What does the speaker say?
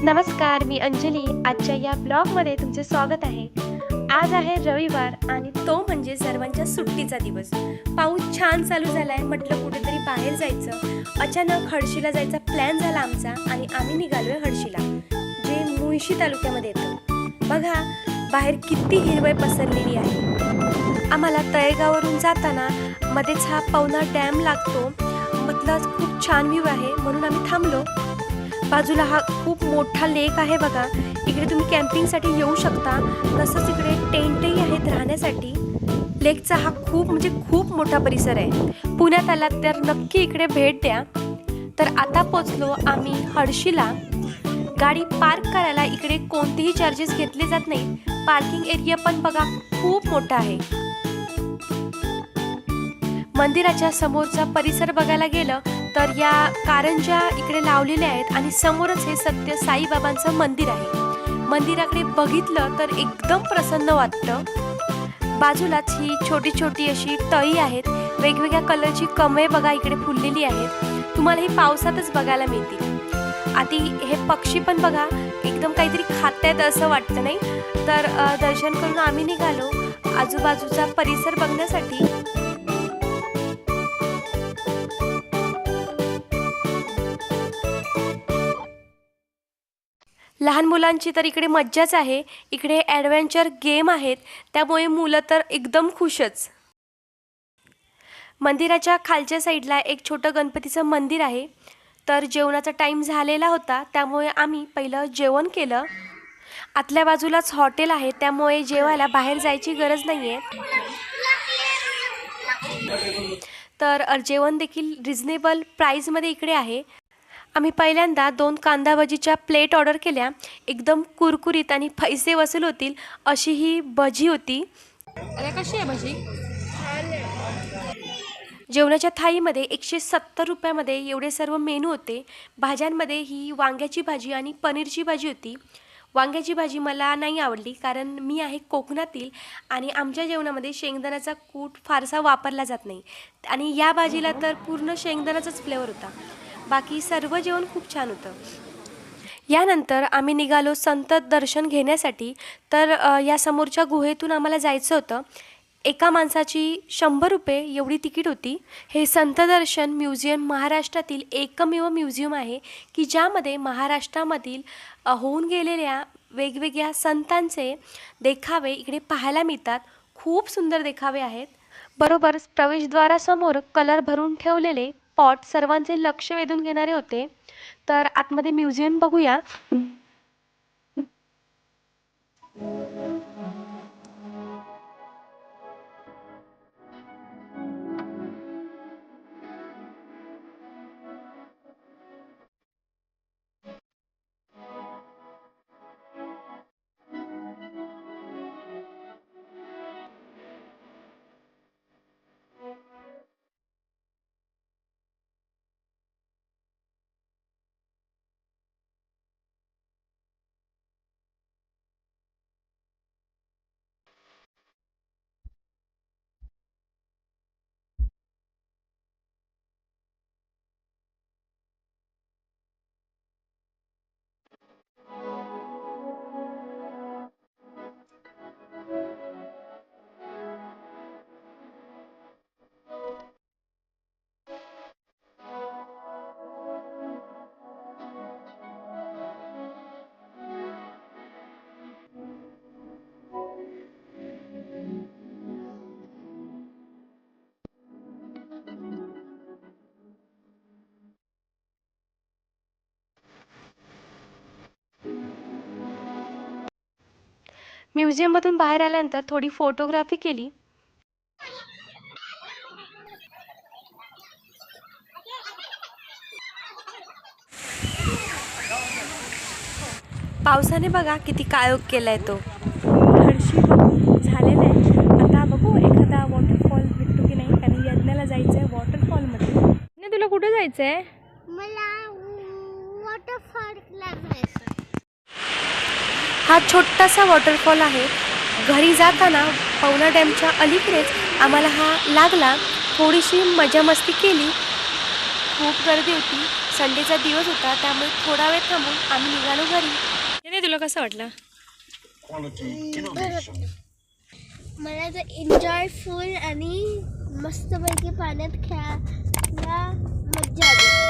नमस्कार, मी अंजली. आजच्या या ब्लॉगमध्ये तुमचे स्वागत आहे. आज आहे रविवार आणि तो म्हणजे सर्वांच्या सुट्टीचा दिवस. पाऊस छान चालू झालाय. म्हटलं कुठेतरी बाहेर जायचं. अचानक हडशीला जायचा प्लॅन झाला आमचा आणि आम्ही निघालोय हडशीला, जे मुळशी तालुक्यामध्ये येतं. बघा बाहेर किती हिरवळ पसरलेली आहे. आम्हाला तळेगाववरून जाताना मध्येच हा पवना डॅम लागतो. म्हटलं खूप छान व्ह्यू आहे म्हणून आम्ही थांबलो. बाजूला हा खूप मोठा लेक आहे बघा. इकडे तुम्ही कॅम्पिंगसाठी येऊ शकता. तसंच इकडे टेंटही आहेत राहण्यासाठी. लेकचा हा खूप मोठा परिसर आहे. पुण्यात आलात तर नक्की इकडे भेट द्या. तर आता पोचलो आम्ही हडशीला. गाडी पार्क करायला इकडे कोणतेही चार्जेस घेतले जात नाहीत. पार्किंग एरिया पण बघा खूप मोठा आहे. मंदिराच्या समोरचा परिसर बघायला गेलं तर या कारंज्या इकडे लावलेल्या आहेत आणि समोरच हे सत्य साईबाबांचं मंदिर आहे. मंदिराकडे बघितलं तर एकदम प्रसन्न वाटतं. बाजूलाच ही छोटी छोटी अशी तळी आहेत. वेगवेगळ्या कलरची कमळे बघा इकडे फुललेली आहेत. तुम्हाला ही पावसातच बघायला मिळतील. आधी हे पक्षी पण बघा एकदम काहीतरी खातायत असं वाटतं नाही. तर दर्शन करून आम्ही निघालो आजूबाजूचा परिसर बघण्यासाठी. लहान मुलांची तर इकडे मज्जाच आहे. इकडे ॲडव्हेंचर गेम आहेत त्यामुळे मुलं तर एकदम खुशच. मंदिराच्या खालच्या साईडला एक छोटं गणपतीचं मंदिर आहे. तर जेवणाचा टाईम झालेला होता त्यामुळे आम्ही पहिलं जेवण केलं. आतल्या बाजूलाच हॉटेल आहे त्यामुळे जेवायला बाहेर जायची गरज नाही आहे. तर जेवण देखील रिजनेबल प्राईजमध्ये इकडे आहे. आम्ही पहिल्यांदा 2 कांदा भजीच्या प्लेट ऑर्डर केल्या. एकदम कुरकुरीत आणि पैसे वसूल होतील अशी ही भजी होती. कशी आहे भजी? जेवणाच्या थाळीमध्ये 170 रुपयामध्ये एवढे सर्व मेनू होते. भाज्यांमध्ये ही वांग्याची भाजी आणि पनीरची भाजी होती. वांग्याची भाजी मला नाही आवडली कारण मी आहे कोकणातील आणि आमच्या जेवणामध्ये शेंगदाण्याचा कूट फारसा वापरला जात नाही. आणि या भाजीला तर पूर्ण शेंगदाण्याचाच फ्लेवर होता. बाकी सर्व जेवण खूप छान होतं. यानंतर आम्ही निघालो संत दर्शन घेण्यासाठी. तर या समोरच्या गुहेतून आम्हाला जायचं होतं. एका माणसाची 100 रुपये एवढी तिकीट होती. हे संत दर्शन म्युझियम महाराष्ट्रातील एकमेव म्युझियम आहे की ज्यामध्ये महाराष्ट्रामधील होऊन गेलेल्या वेगवेगळ्या संतांचे देखावे इकडे पाहायला मिळतात. खूप सुंदर देखावे आहेत. बरोबर प्रवेशद्वारासमोर कलर भरून ठेवलेले पॉट सर्वांचे लक्ष वेधून घेणारे होते. तर आतमध्ये म्युझियम बघूया. म्युझियममधून बाहेर आल्यानंतर थोडी फोटोग्राफी केली. पावसाने बघा किती काळोख केलाय तो. हडशी बघून झालेलं आहे. आता बघू एखादा वॉटरफॉल भेटतो की नाही. कारण यज्ञाला जायचं आहे वॉटरफॉलमध्ये. नाही, तुला कुठे जायचंय? मला वॉटरफॉलला जायचं. हा छोटासा वॉटरफॉल आहे. घरी जाताना पवना डॅमच्या अलीकडेच आम्हाला हा लागला. थोडीशी मजा मस्ती केली. खूप गर्दी होती. संडेचा दिवस होता, त्यामुळे थोडा वेळ थांबून आम्ही निघालो घरी. नाही तुला कसं वाटलं? मला तर एन्जॉय फुल आणि मस्तपैकी पाण्यात खेळायला मज्जा आली.